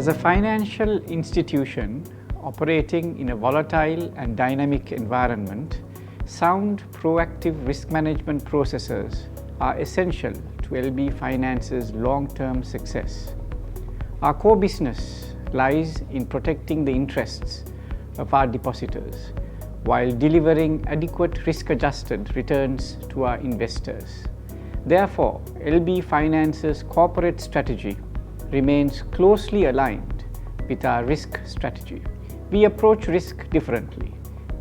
As a financial institution operating in a volatile and dynamic environment, sound, proactive risk management processes are essential to LB Finance's long-term success. Our core business lies in protecting the interests of our depositors while delivering adequate risk-adjusted returns to our investors. Therefore, LB Finance's corporate strategy remains closely aligned with our risk strategy. We approach risk differently,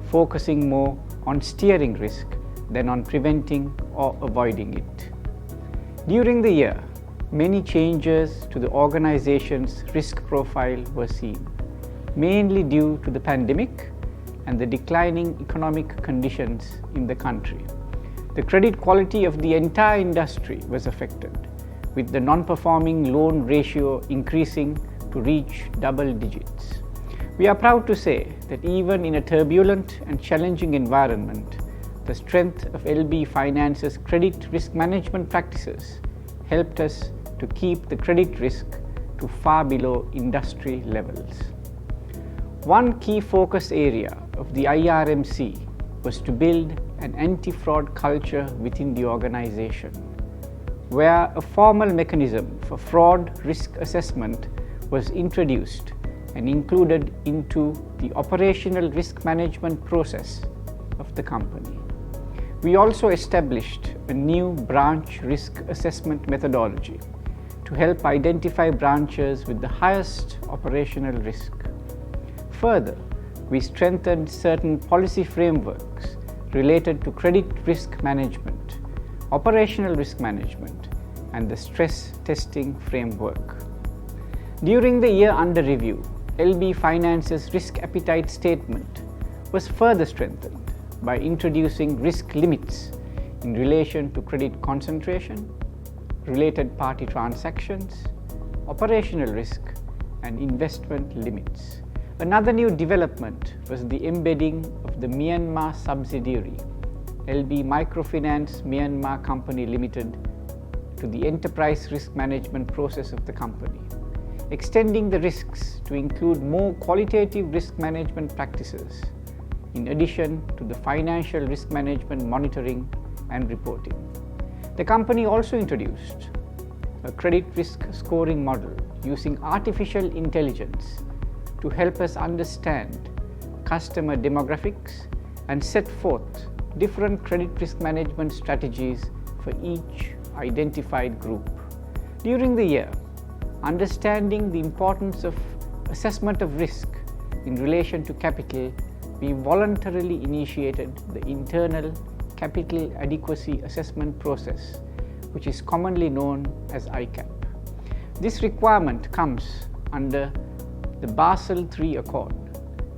focusing more on steering risk than on preventing or avoiding it. During the year, many changes to the organization's risk profile were seen, mainly due to the pandemic and the declining economic conditions in the country. The credit quality of the entire industry was affected, with the non-performing loan ratio increasing to reach double digits. We are proud to say that even in a turbulent and challenging environment, the strength of LB Finance's credit risk management practices helped us to keep the credit risk to far below industry levels. One key focus area of the IRMC was to build an anti-fraud culture within the organization, where a formal mechanism for fraud risk assessment was introduced and included into the operational risk management process of the company. We also established a new branch risk assessment methodology to help identify branches with the highest operational risk. Further, we strengthened certain policy frameworks related to credit risk management, operational risk management, and the stress testing framework. During the year under review, LB Finance's risk appetite statement was further strengthened by introducing risk limits in relation to credit concentration, related party transactions, operational risk, and investment limits. Another new development was the embedding of the Myanmar subsidiary, LB Microfinance Myanmar Company Limited, to the enterprise risk management process of the company, extending the risks to include more qualitative risk management practices, in addition to the financial risk management monitoring and reporting. The company also introduced a credit risk scoring model using artificial intelligence to help us understand customer demographics and set forth different credit risk management strategies for each identified group. During the year, understanding the importance of assessment of risk in relation to capital, we voluntarily initiated the internal capital adequacy assessment process, which is commonly known as ICAP. This requirement comes under the Basel III Accord,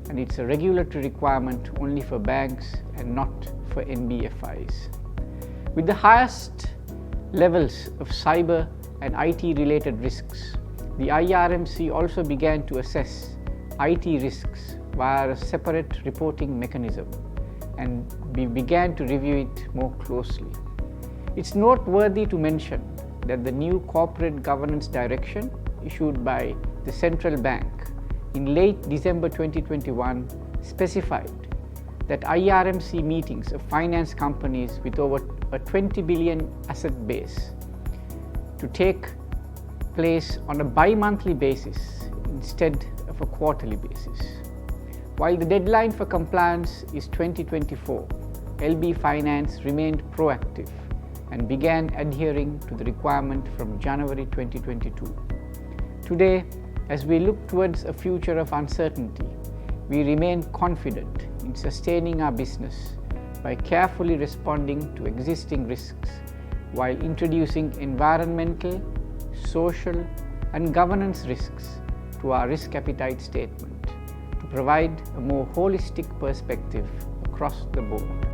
and it's a regulatory requirement only for banks and not for NBFIs. With the highest levels of cyber and IT-related risks, the IRMC also began to assess IT risks via a separate reporting mechanism, and we began to review it more closely. It's noteworthy to mention that the new corporate governance direction issued by the central bank in late December 2021 specified that IRMC meetings of finance companies with over a 20 billion asset base to take place on a bi-monthly basis instead of a quarterly basis. While the deadline for compliance is 2024, LB Finance remained proactive and began adhering to the requirement from January 2022. Today, as we look towards a future of uncertainty, we remain confident in sustaining our business by carefully responding to existing risks while introducing environmental, social, and governance risks to our risk appetite statement to provide a more holistic perspective across the board.